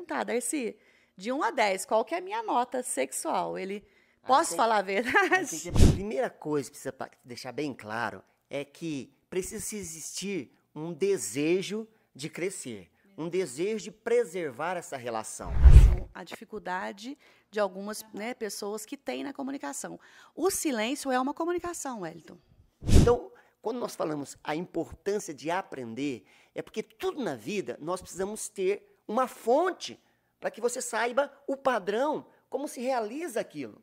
Tá, Darcy, de 1 a 10, qual que é a minha nota sexual? Posso falar a verdade? A primeira coisa que precisa deixar bem claro é que precisa existir um desejo de crescer, um desejo de preservar essa relação. A dificuldade de algumas, né, pessoas que têm na comunicação. O silêncio é uma comunicação, Wellington. Então, quando nós falamos a importância de aprender, é porque tudo na vida nós precisamos ter uma fonte para que você saiba o padrão, como se realiza aquilo.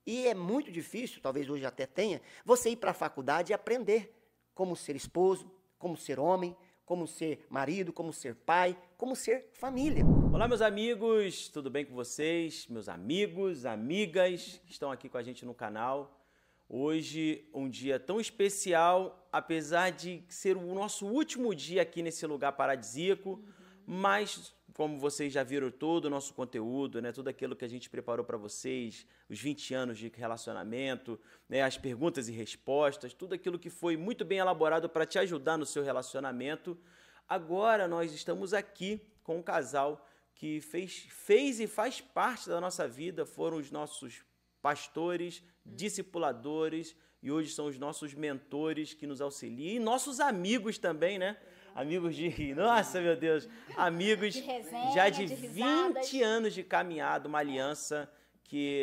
E é muito difícil, talvez hoje até tenha, você ir para a faculdade e aprender como ser esposo, como ser homem, como ser marido, como ser pai, como ser família. Olá, meus amigos, tudo bem com vocês? Meus amigos, amigas que estão aqui com a gente no canal. Hoje, um dia tão especial, apesar de ser o nosso último dia aqui nesse lugar paradisíaco, mas como vocês já viram todo o nosso conteúdo, né, tudo aquilo que a gente preparou para vocês, os 20 anos de relacionamento, né, as perguntas e respostas, tudo aquilo que foi muito bem elaborado para te ajudar no seu relacionamento. Agora nós estamos aqui com um casal que fez e faz parte da nossa vida, foram os nossos pastores, discipuladores e hoje são os nossos mentores que nos auxiliam e nossos amigos também, né? Amigos de... Nossa, meu Deus! Amigos de resenha, já de de 20 anos de caminhada, uma aliança que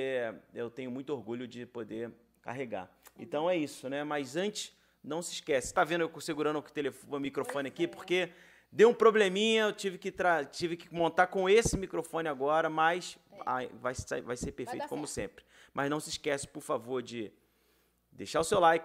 eu tenho muito orgulho de poder carregar. Então é isso, né? Mas antes, não se esquece. Tá vendo eu segurando o microfone aqui? Porque deu um probleminha, eu tive que montar com esse microfone agora, mas vai ser perfeito como sempre. Mas não se esquece, por favor, de deixar o seu like,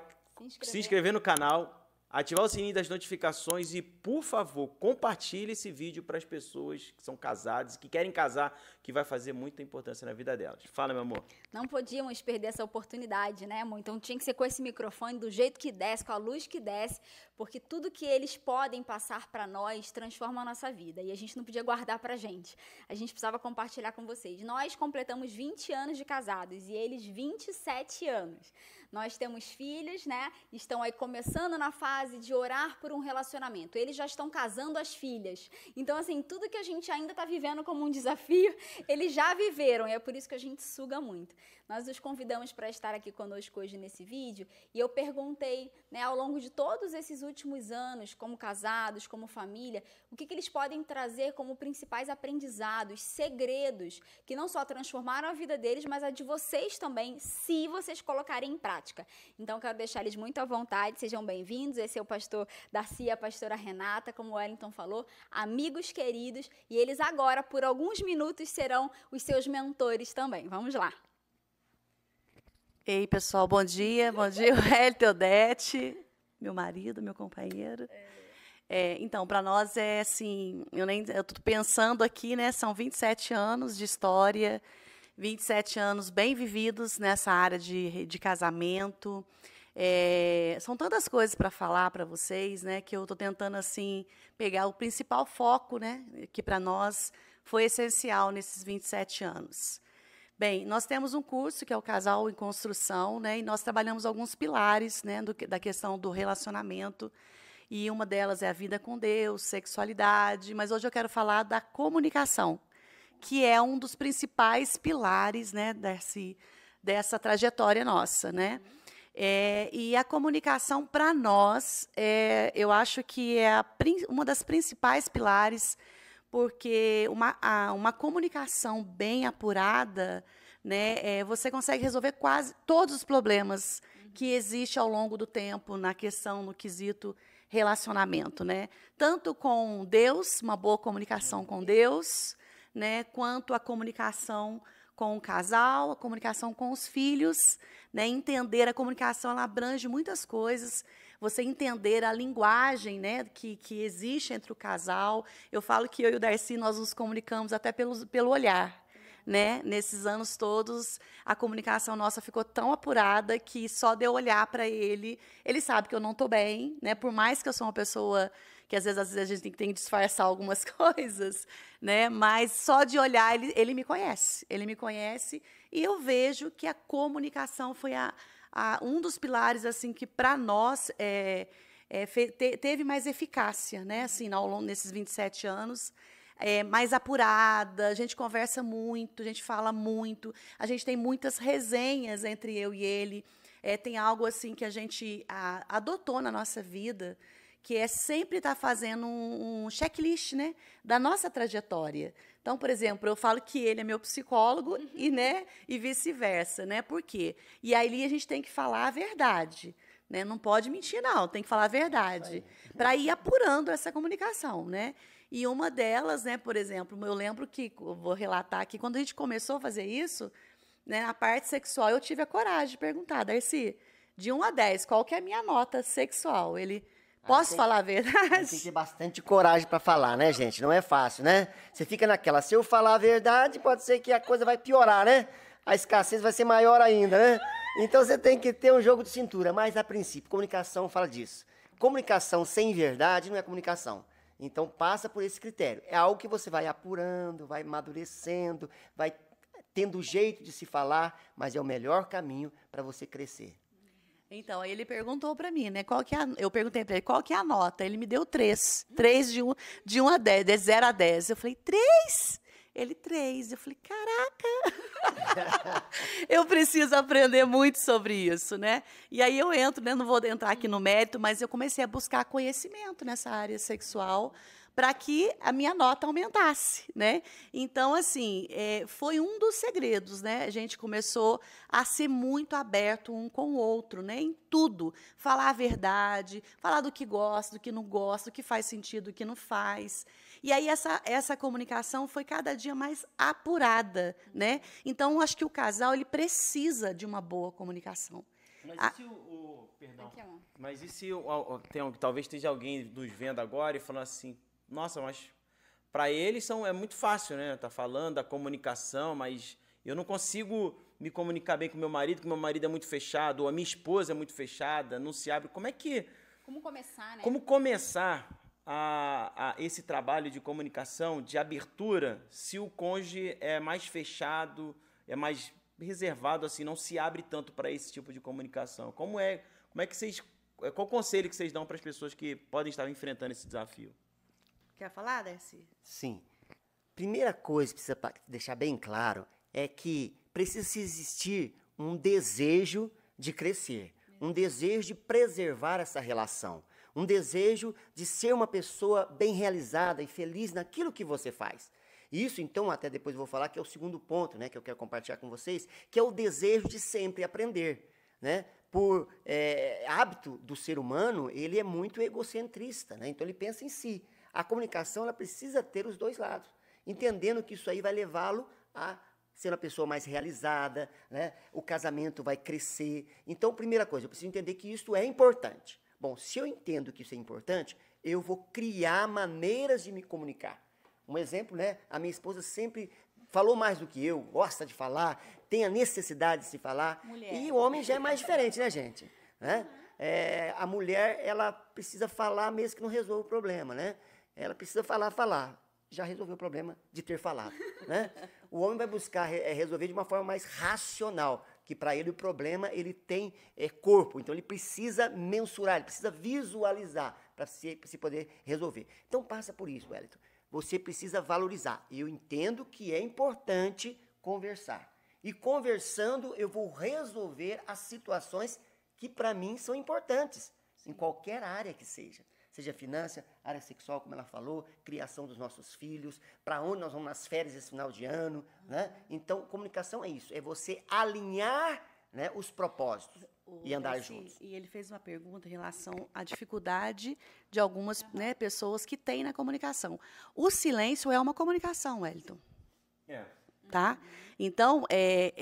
se inscrever no canal, ativar o sininho das notificações e, por favor, compartilhe esse vídeo para as pessoas que são casadas, que querem casar, que vai fazer muita importância na vida delas. Fala, meu amor. Não podíamos perder essa oportunidade, né, amor? Então tinha que ser com esse microfone, do jeito que desce, com a luz que desce, porque tudo que eles podem passar para nós transforma a nossa vida. E a gente não podia guardar para a gente. A gente precisava compartilhar com vocês. Nós completamos 20 anos de casados e eles 27 anos. Nós temos filhos, né? Estão aí começando na fase de orar por um relacionamento. Eles já estão casando as filhas. Então, assim, tudo que a gente ainda está vivendo como um desafio, eles já viveram. E é por isso que a gente suga muito. Nós os convidamos para estar aqui conosco hoje nesse vídeo. E eu perguntei, né, ao longo de todos esses últimos anos, como casados, como família, o que eles podem trazer como principais aprendizados, segredos, que não só transformaram a vida deles, mas a de vocês também, se vocês colocarem em prática. Então, quero deixar eles muito à vontade, sejam bem-vindos. Esse é o pastor Darcy e a pastora Renata, como o Wellington falou, amigos queridos, e eles agora, por alguns minutos, serão os seus mentores também. Vamos lá. Ei, pessoal, bom dia, Wellington, Odete, meu marido, meu companheiro. Então, para nós é assim, eu estou pensando aqui, né, são 27 anos de história, 27 anos bem vividos nessa área de casamento. São tantas coisas para falar para vocês, né, que eu estou tentando assim pegar o principal foco, né, que para nós foi essencial nesses 27 anos. Bem, nós temos um curso que é o Casal em Construção, né, e nós trabalhamos alguns pilares, né, da questão do relacionamento, e uma delas é a vida com Deus, sexualidade, mas hoje eu quero falar da comunicação, que é um dos principais pilares, né, dessa trajetória nossa, né? E a comunicação, para nós, eu acho que é uma das principais pilares, porque uma comunicação bem apurada, né, você consegue resolver quase todos os problemas que existem ao longo do tempo no quesito relacionamento, né? Tanto com Deus, uma boa comunicação com Deus, né, quanto a comunicação com o casal, a comunicação com os filhos, né, entender a comunicação, ela abrange muitas coisas, você entender a linguagem, né, que existe entre o casal. Eu falo que eu e o Darcy, nós nos comunicamos até pelo olhar, né? Nesses anos todos, a comunicação nossa ficou tão apurada que só de eu olhar para ele sabe que eu não estou bem, né? Por mais que eu sou uma pessoa que às vezes a gente tem que disfarçar algumas coisas, né? Mas só de olhar ele me conhece, e eu vejo que a comunicação foi um dos pilares assim que para nós teve mais eficácia, né? Assim, ao longo desses 27 anos, mais apurada, a gente conversa muito, a gente fala muito, a gente tem muitas resenhas entre eu e ele. Tem algo assim que a gente adotou na nossa vida, que é sempre estar fazendo um checklist, né, da nossa trajetória. Então, por exemplo, eu falo que ele é meu psicólogo e vice-versa, né? Por quê? E aí a gente tem que falar a verdade, né? Não pode mentir, não, tem que falar a verdade, para ir apurando essa comunicação, né? E uma delas, né, por exemplo, eu lembro que, eu vou relatar aqui, quando a gente começou a fazer isso, né, na parte sexual, eu tive a coragem de perguntar, Darcy, de 1 a 10, qual que é a minha nota sexual? Ele... Posso falar a verdade? Tem que ter bastante coragem para falar, né, gente? Não é fácil, né? Você fica naquela, se eu falar a verdade, pode ser que a coisa vai piorar, né? A escassez vai ser maior ainda, né? Então você tem que ter um jogo de cintura. Mas, a princípio, comunicação fala disso. Comunicação sem verdade não é comunicação. Então, passa por esse critério. É algo que você vai apurando, vai amadurecendo, vai tendo jeito de se falar, mas é o melhor caminho para você crescer. Então, aí ele perguntou para mim, né? Eu perguntei para ele qual que é a nota. Ele me deu 3. 3 de 1 a 10, de 0 a 10. Eu falei, 3? Ele, 3. Eu falei, caraca! Eu preciso aprender muito sobre isso, né? E aí eu entro, né? Não vou entrar aqui no mérito, mas eu comecei a buscar conhecimento nessa área sexual para que a minha nota aumentasse, né? Então, assim, foi um dos segredos, né? A gente começou a ser muito aberto um com o outro, né? Em tudo. Falar a verdade, falar do que gosta, do que não gosta, do que faz sentido, do que não faz. E aí essa comunicação foi cada dia mais apurada, né? Então, acho que o casal ele precisa de uma boa comunicação. Mas e se perdão. Mas e se talvez esteja alguém nos vendo agora e falando assim, nossa, mas para eles é muito fácil, né? Tá falando da comunicação, mas eu não consigo me comunicar bem com meu marido, porque meu marido é muito fechado, ou a minha esposa é muito fechada, não se abre. Como começar, né? Como começar a esse trabalho de comunicação, de abertura, se o cônjuge é mais fechado, é mais reservado, assim, não se abre tanto para esse tipo de comunicação? Como é que vocês... Qual o conselho que vocês dão para as pessoas que podem estar enfrentando esse desafio? Quer falar, Darcy? Sim. Primeira coisa que precisa deixar bem claro é que precisa existir um desejo de crescer, um desejo de preservar essa relação, um desejo de ser uma pessoa bem realizada e feliz naquilo que você faz. Isso, então, até depois eu vou falar, que é o segundo ponto, né, que eu quero compartilhar com vocês, que é o desejo de sempre aprender, né? Por hábito do ser humano, ele é muito egocentrista, né? Então ele pensa em si. A comunicação ela precisa ter os dois lados, entendendo que isso aí vai levá-lo a ser uma pessoa mais realizada, né? O casamento vai crescer. Então, primeira coisa, eu preciso entender que isso é importante. Bom, se eu entendo que isso é importante, eu vou criar maneiras de me comunicar. Um exemplo, né? A minha esposa sempre falou mais do que eu, gosta de falar, tem a necessidade de se falar. Mulher. E o homem já é mais diferente, né, gente? Né? A mulher, ela precisa falar mesmo que não resolva o problema, né? Ela precisa falar. Já resolveu o problema de ter falado, né? O homem vai buscar resolver de uma forma mais racional, que para ele o problema ele tem corpo, então ele precisa mensurar, ele precisa visualizar para se poder resolver. Então passa por isso, Wellington. Você precisa valorizar. Eu entendo que é importante conversar. E conversando eu vou resolver as situações que para mim são importantes, em qualquer área que seja. Seja finança, área sexual, como ela falou, criação dos nossos filhos, para onde nós vamos nas férias esse final de ano, né? Então, comunicação é isso, é você alinhar, né, os propósitos e andar juntos. E ele fez uma pergunta em relação à dificuldade de algumas, né, pessoas que têm na comunicação. O silêncio é uma comunicação, Wellington. Tá? Então,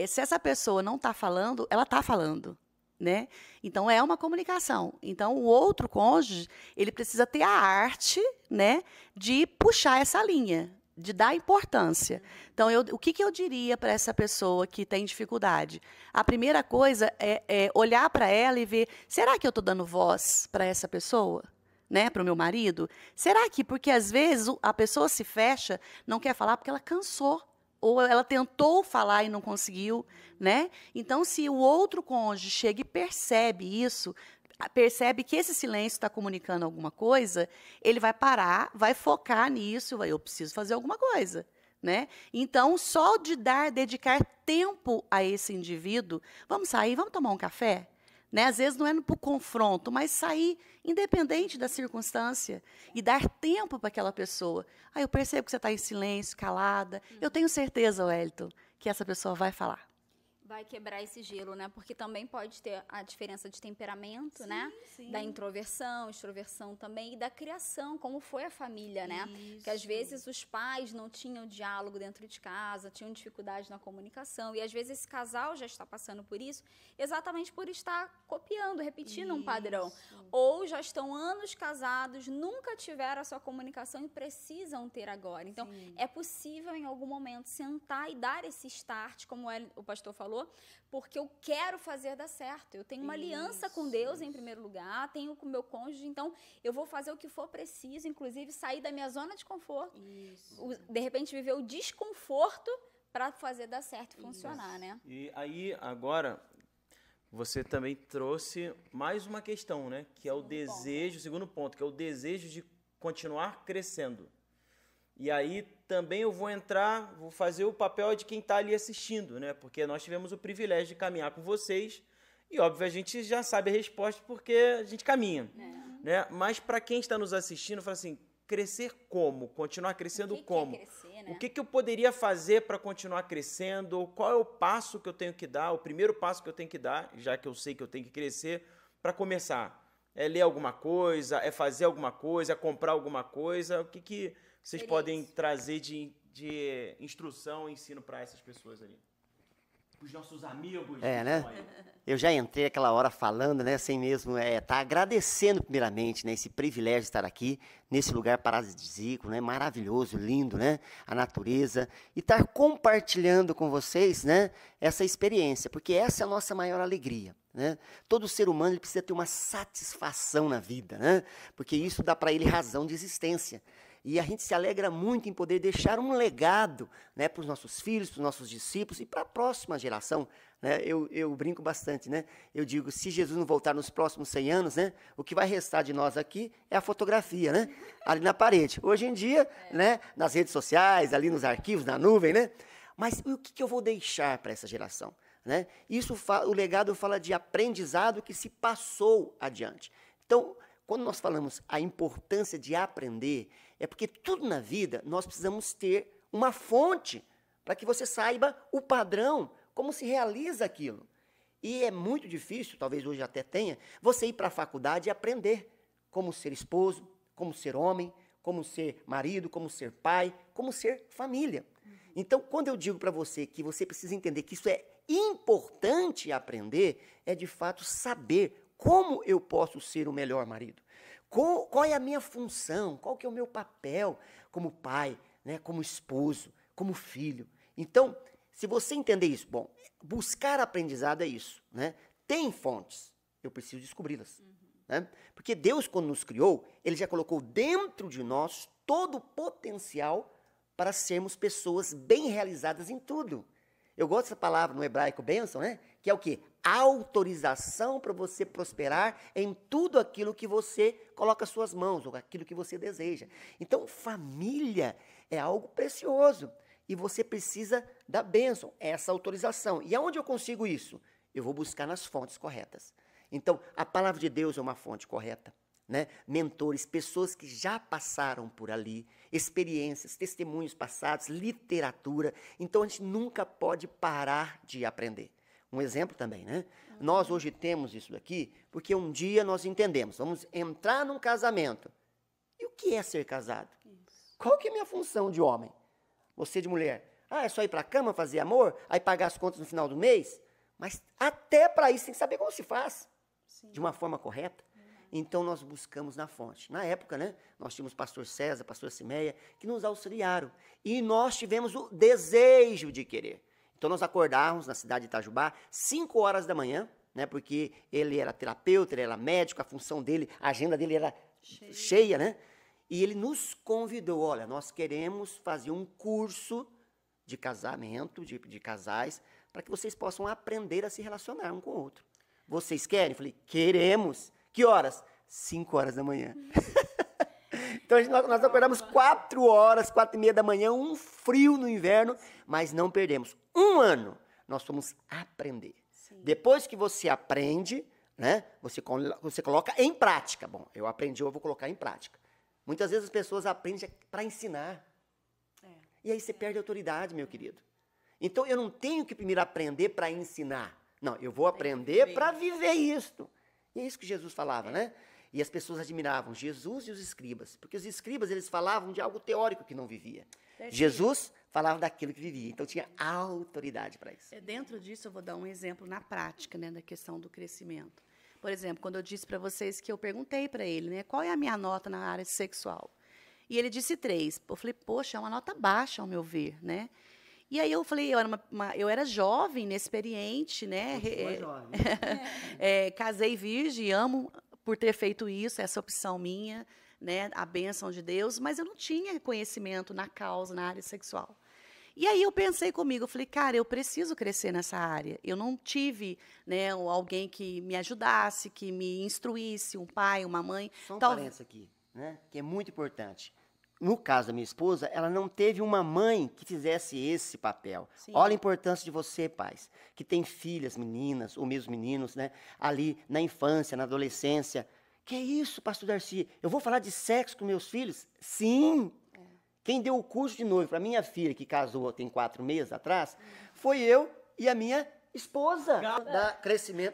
se essa pessoa não está falando, ela está falando. Né? Então, é uma comunicação. Então, o outro cônjuge, ele precisa ter a arte, né, de puxar essa linha, de dar importância. Então, o que eu diria para essa pessoa que tem dificuldade? A primeira coisa é olhar para ela e ver, será que eu estou dando voz para essa pessoa? Né, para o meu marido? Será que, porque às vezes a pessoa se fecha, não quer falar porque ela cansou, ou ela tentou falar e não conseguiu, né? Então, se o outro cônjuge chega e percebe isso, percebe que esse silêncio está comunicando alguma coisa, ele vai parar, vai focar nisso, eu preciso fazer alguma coisa. Né? Então, só de dedicar tempo a esse indivíduo, vamos sair, vamos tomar um café? Né? Às vezes não é para o confronto, mas sair independente da circunstância e dar tempo para aquela pessoa. Eu percebo que você está em silêncio, calada. Eu tenho certeza, Wellington, que essa pessoa vai falar. Vai quebrar esse gelo, né? Porque também pode ter a diferença de temperamento, sim, né? Sim. Da introversão, extroversão também, e da criação, como foi a família, né? Isso. Que às vezes os pais não tinham diálogo dentro de casa, tinham dificuldade na comunicação, e às vezes esse casal já está passando por isso, exatamente por estar copiando, repetindo um padrão. Ou já estão anos casados, nunca tiveram a sua comunicação e precisam ter agora. Então, é possível em algum momento sentar e dar esse start, como o pastor falou, porque eu quero fazer dar certo. Eu tenho uma aliança com Deus em primeiro lugar, tenho com o meu cônjuge, então eu vou fazer o que for preciso, inclusive sair da minha zona de conforto, de repente viver o desconforto para fazer dar certo e funcionar, né? E aí, agora, você também trouxe mais uma questão, né? Que é o desejo, segundo ponto, que é o desejo de continuar crescendo. E aí também eu vou fazer o papel de quem está ali assistindo, né? Porque nós tivemos o privilégio de caminhar com vocês e, óbvio, a gente já sabe a resposta porque a gente caminha, né? Mas para quem está nos assistindo, fala assim, crescer como? Continuar crescendo como? Crescer, né? O que eu poderia fazer para continuar crescendo? Qual é o passo que eu tenho que dar? O primeiro passo que eu tenho que dar, já que eu sei que eu tenho que crescer, para começar? É ler alguma coisa? É fazer alguma coisa? É comprar alguma coisa? O que vocês podem trazer de instrução e ensino para essas pessoas ali? Os nossos amigos. Né? Eu já entrei aquela hora falando, né, sem mesmo tá agradecendo primeiramente, né, esse privilégio de estar aqui nesse lugar paradisíaco, né, maravilhoso, lindo, né, a natureza, e estar compartilhando com vocês, né, essa experiência, porque essa é a nossa maior alegria. Né? Todo ser humano ele precisa ter uma satisfação na vida, né? Porque isso dá para ele razão de existência. E a gente se alegra muito em poder deixar um legado, né, para os nossos filhos, para os nossos discípulos e para a próxima geração. Né? Eu brinco bastante, né? Eu digo, se Jesus não voltar nos próximos 100 anos, né, o que vai restar de nós aqui é a fotografia, né? Ali na parede. Hoje em dia, né, nas redes sociais, ali nos arquivos, na nuvem, né? Mas o que eu vou deixar para essa geração? Né? O legado fala de aprendizado que se passou adiante. Então, quando nós falamos a importância de aprender, é porque tudo na vida nós precisamos ter uma fonte para que você saiba o padrão, como se realiza aquilo. E é muito difícil, talvez hoje até tenha, você ir para a faculdade e aprender como ser esposo, como ser homem, como ser marido, como ser pai, como ser família. Então, quando eu digo para você que você precisa entender que isso é importante aprender, é de fato saber como eu posso ser o melhor marido. Qual é a minha função, qual que é o meu papel como pai, né, como esposo, como filho. Então, se você entender isso, bom, buscar aprendizado é isso. Né? Tem fontes, eu preciso descobri-las. Né? Porque Deus, quando nos criou, Ele já colocou dentro de nós todo o potencial para sermos pessoas bem realizadas em tudo. Eu gosto dessa palavra no hebraico, bênção, né? Que é o quê? Autorização para você prosperar em tudo aquilo que você coloca as suas mãos, ou aquilo que você deseja. Então, família é algo precioso. E você precisa da bênção, essa autorização. E aonde eu consigo isso? Eu vou buscar nas fontes corretas. Então, a palavra de Deus é uma fonte correta. Né? Mentores, pessoas que já passaram por ali, experiências, testemunhos passados, literatura. Então, a gente nunca pode parar de aprender. Um exemplo também, né? Nós hoje temos isso daqui porque um dia nós entendemos, vamos entrar num casamento. E o que é ser casado? Qual que é a minha função de homem? Você de mulher? É só ir para a cama, fazer amor, aí pagar as contas no final do mês? Mas até para isso tem que saber como se faz, de uma forma correta. Então, nós buscamos na fonte. Na época, né, nós tínhamos pastor César, pastor Simeia, que nos auxiliaram. E nós tivemos o desejo de querer. Então, nós acordávamos na cidade de Itajubá, 5 horas da manhã, né, porque ele era terapeuta, ele era médico, a função dele, a agenda dele era cheia, né? E ele nos convidou, olha, nós queremos fazer um curso de casamento, de casais, para que vocês possam aprender a se relacionar um com o outro. Vocês querem? Eu falei, queremos. Que horas? 5 horas da manhã. Então, nós acordamos 4 horas, 4h30 da manhã, um frio no inverno, mas não perdemos. 1 ano, nós fomos aprender. Sim. Depois que você aprende, né, você coloca em prática. Bom, eu aprendi, eu vou colocar em prática. Muitas vezes as pessoas aprendem para ensinar. E aí você perde a autoridade, meu querido. Então, eu não tenho que primeiro aprender para ensinar. Não, eu vou aprender para viver isto. E é isso que Jesus falava, né? E as pessoas admiravam Jesus e os escribas. Porque os escribas, eles falavam de algo teórico que não vivia. Jesus falava daquilo que vivia. Então, tinha autoridade para isso. Dentro disso, eu vou dar um exemplo na prática, né, da questão do crescimento. Por exemplo, quando eu disse para vocês que eu perguntei para ele, né, qual é a minha nota na área sexual? E ele disse 3. Eu falei, poxa, é uma nota baixa, ao meu ver, né? E aí eu falei, eu era jovem, inexperiente, né? Jovem. Casei virgem, amo por ter feito isso, essa opção minha, né? A bênção de Deus, mas eu não tinha conhecimento na causa, na área sexual. E aí eu pensei comigo, eu falei, cara, eu preciso crescer nessa área. Eu não tive, né, alguém que me ajudasse, que me instruísse, um pai, uma mãe. Só um parênteses aqui, né? Que é muito importante. No caso da minha esposa, ela não teve uma mãe que fizesse esse papel. Sim. Olha a importância de você, pais, que tem filhas, meninas, ou mesmo meninos, né, ali na infância, na adolescência. Que é isso, pastor Darcy? Eu vou falar de sexo com meus filhos? Sim! Quem deu o curso de noivo para minha filha, que casou tem 4 meses atrás, foi eu e a minha esposa.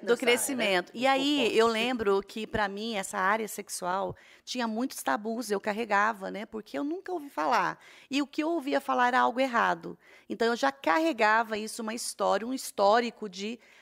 Do crescimento. Área, né? E aí, eu lembro que, para mim, essa área sexual tinha muitos tabus, eu carregava, né? Porque eu nunca ouvi falar. E o que eu ouvia falar era algo errado. Então, eu já carregava isso, uma história, um histórico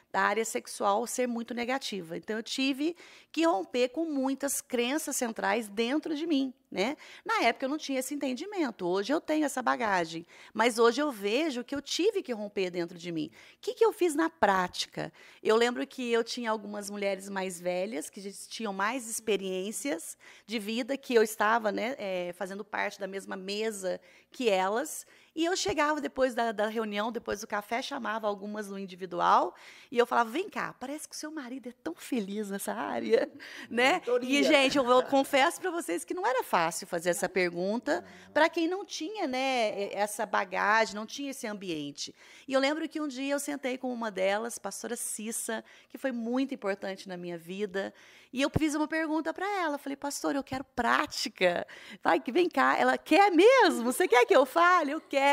da área sexual ser muito negativa. Então, eu tive que romper com muitas crenças centrais dentro de mim, né? Na época, eu não tinha esse entendimento. Hoje, eu tenho essa bagagem. Mas hoje, eu vejo que eu tive que romper dentro de mim. O que eu fiz na prática? Eu lembro que eu tinha algumas mulheres mais velhas, que tinham mais experiências de vida, que eu estava, né, fazendo parte da mesma mesa que elas. E eu chegava depois da reunião, depois do café, chamava algumas no individual, e eu falava, vem cá, parece que o seu marido é tão feliz nessa área, né? E, gente, eu confesso para vocês que não era fácil fazer essa pergunta para quem não tinha, né, essa bagagem, não tinha esse ambiente. E eu lembro que um dia eu sentei com uma delas, pastora Cissa, que foi muito importante na minha vida, e eu fiz uma pergunta para ela, falei, pastor, eu quero prática, vai, vem cá, ela quer mesmo? Você quer que eu fale? Eu quero.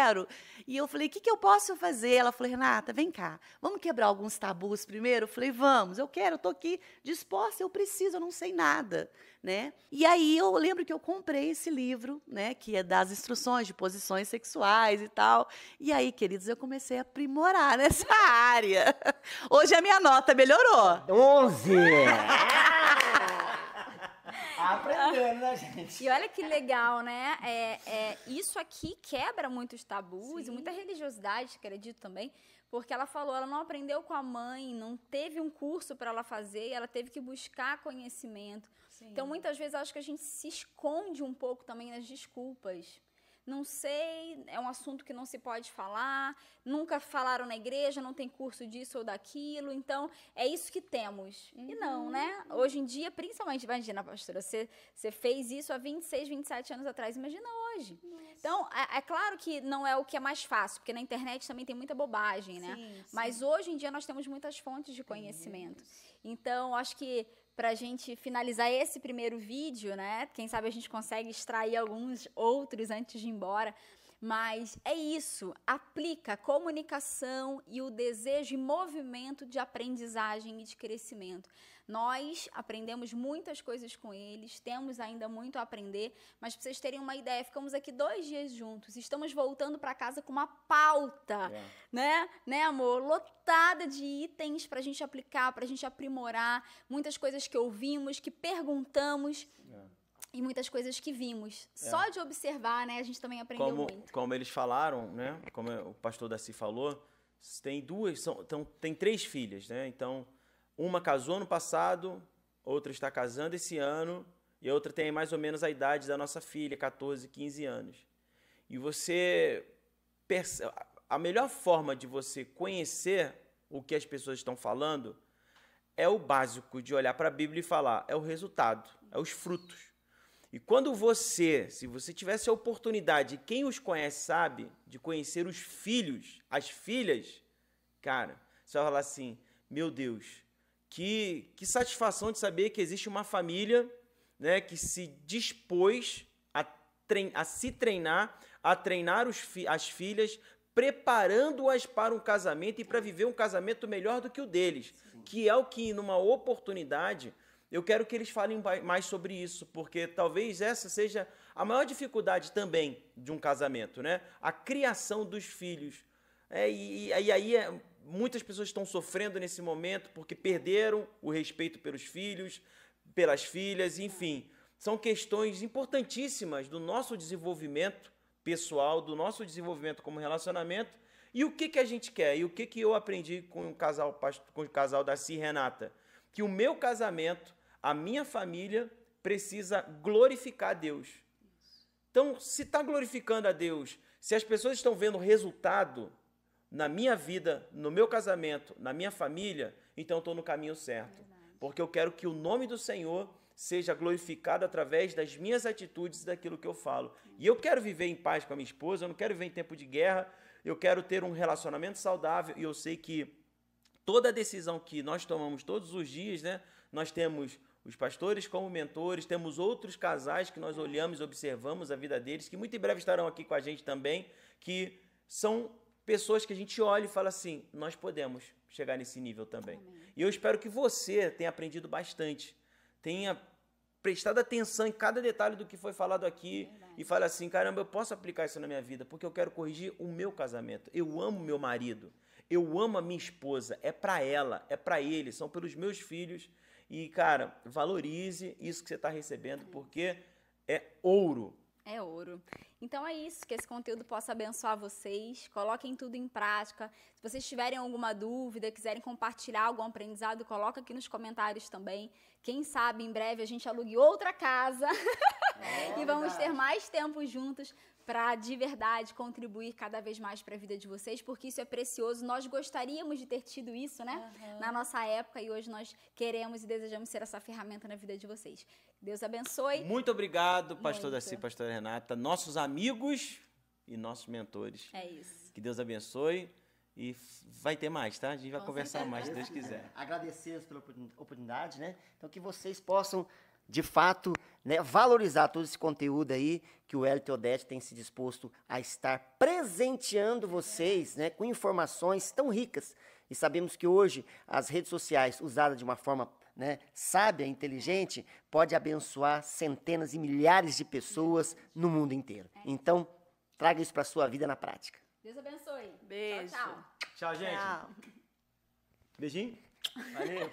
E eu falei, o que eu posso fazer? Ela falou, Renata, vem cá, vamos quebrar alguns tabus primeiro? Eu falei, vamos, eu quero, eu estou aqui disposta, eu preciso, eu não sei nada, né? E aí eu lembro que eu comprei esse livro, né, que é das instruções de posições sexuais e tal. E aí, queridos, eu comecei a aprimorar nessa área. Hoje a minha nota melhorou. 11! Aprendendo, né, gente? E olha que legal, né? Isso aqui quebra muitos tabus. Sim. E muita religiosidade, acredito também, porque ela falou, ela não aprendeu com a mãe, não teve um curso para ela fazer, ela teve que buscar conhecimento. Sim. Então, muitas vezes, eu acho que a gente se esconde um pouco também nas desculpas. Não sei, é um assunto que não se pode falar, nunca falaram na igreja, não tem curso disso ou daquilo, então é isso que temos. E não, né? Hoje em dia, principalmente, imagina, pastora, você fez isso há 26, 27 anos atrás, imagina hoje. Nossa. Então, é claro que não é o que é mais fácil, porque na internet também tem muita bobagem, né? Sim. Mas hoje em dia nós temos muitas fontes de conhecimento. Então, acho que para a gente finalizar esse primeiro vídeo, né? Quem sabe a gente consegue extrair alguns outros antes de ir embora. Mas é isso, aplica a comunicação e o desejo e movimento de aprendizagem e de crescimento. Nós aprendemos muitas coisas com eles, temos ainda muito a aprender, mas para vocês terem uma ideia, ficamos aqui 2 dias juntos, estamos voltando para casa com uma pauta, né, amor? Lotada de itens para a gente aplicar, para a gente aprimorar, muitas coisas que ouvimos, que perguntamos. E muitas coisas que vimos. Só de observar, né, a gente também aprendeu muito. Como eles falaram, né, como o pastor Darcy falou, tem 3 filhas, né? Então, uma casou no passado, outra está casando esse ano, e a outra tem mais ou menos a idade da nossa filha, 14, 15 anos. E você a melhor forma de você conhecer o que as pessoas estão falando é o básico de olhar para a Bíblia e falar, é o resultado, é os frutos. E quando se você tivesse a oportunidade, quem os conhece sabe, de conhecer os filhos, as filhas, cara, você vai falar assim, meu Deus, que satisfação de saber que existe uma família, né, que se dispôs a se treinar, a treinar as filhas, preparando-as para um casamento e para viver um casamento melhor do que o deles, que é o que, numa oportunidade, eu quero que eles falem mais sobre isso, porque talvez essa seja a maior dificuldade também de um casamento, né? A criação dos filhos. Muitas pessoas estão sofrendo nesse momento porque perderam o respeito pelos filhos, pelas filhas, enfim. São questões importantíssimas do nosso desenvolvimento pessoal, do nosso desenvolvimento como relacionamento. E o que a gente quer? E o que eu aprendi com o casal Daci e Renata? Que o meu casamento, a minha família, precisa glorificar a Deus. Então, se está glorificando a Deus, se as pessoas estão vendo resultado na minha vida, no meu casamento, na minha família, então estou no caminho certo. Porque eu quero que o nome do Senhor seja glorificado através das minhas atitudes e daquilo que eu falo. E eu quero viver em paz com a minha esposa, eu não quero viver em tempo de guerra, eu quero ter um relacionamento saudável, e eu sei que toda decisão que nós tomamos todos os dias, né, nós temos os pastores como mentores, temos outros casais que nós olhamos e observamos a vida deles, que muito em breve estarão aqui com a gente também, que são pessoas que a gente olha e fala assim, nós podemos chegar nesse nível também. Amém. E eu espero que você tenha aprendido bastante, tenha prestado atenção em cada detalhe do que foi falado aqui e fale assim, caramba, eu posso aplicar isso na minha vida, porque eu quero corrigir o meu casamento. Eu amo meu marido, eu amo a minha esposa, é para ela, é para ele, são pelos meus filhos. E, cara, valorize isso que você está recebendo, porque é ouro. É ouro. Então é isso, que esse conteúdo possa abençoar vocês, coloquem tudo em prática. Se vocês tiverem alguma dúvida, quiserem compartilhar algum aprendizado, coloca aqui nos comentários também. Quem sabe em breve a gente alugue outra casa e vamos ter mais tempo juntos para de verdade contribuir cada vez mais para a vida de vocês, porque isso é precioso. Nós gostaríamos de ter tido isso, né? Na nossa época, e hoje nós queremos e desejamos ser essa ferramenta na vida de vocês. Deus abençoe. Muito obrigado, pastor Daci, pastora Renata, nossos amigos e nossos mentores. É isso. Que Deus abençoe e vai ter mais, tá? A gente vai conversar mais, se Deus quiser. Agradecer pela oportunidade, né? Então que vocês possam de fato, né, valorizar todo esse conteúdo aí que o Hélio e Odete tem se disposto a estar presenteando vocês, né, com informações tão ricas. E sabemos que hoje as redes sociais, usadas de uma forma, né, sábia, inteligente, pode abençoar centenas e milhares de pessoas no mundo inteiro. Então, traga isso para a sua vida na prática. Deus abençoe. Beijo. Tchau, tchau. Tchau, gente. Tchau. Beijinho. Valeu.